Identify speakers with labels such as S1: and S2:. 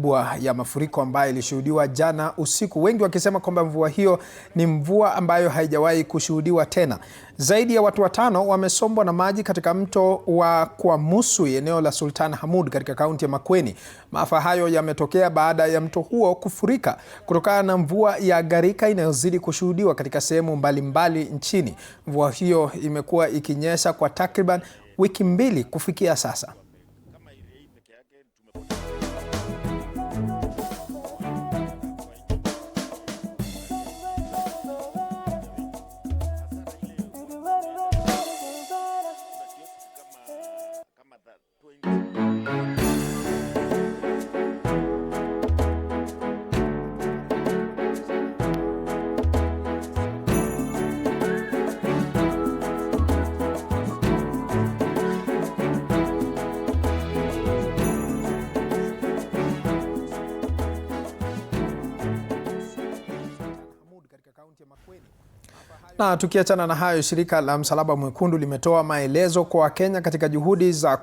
S1: kubwa ya mafuriko ambayo ilishuhudiwa jana usiku, wengi wakisema kwamba mvua hiyo ni mvua ambayo haijawahi kushuhudiwa tena. Zaidi ya watu 5 wamesombwa na maji katika mto wa Kwamusui, eneo la Sultan Hamud katika kaunti ya Makueni. Maafa hayo yametokea baada ya mto huo kufurika kutokana na mvua ya gharika inayozidi kushuhudiwa katika sehemu mbalimbali nchini. Mvua hiyo imekuwa ikinyesha kwa takriban wiki 2 kufikia sasa. Na tukiachana na hayo, shirika la Msalaba Mwekundu limetoa maelezo kwa Wakenya katika juhudi za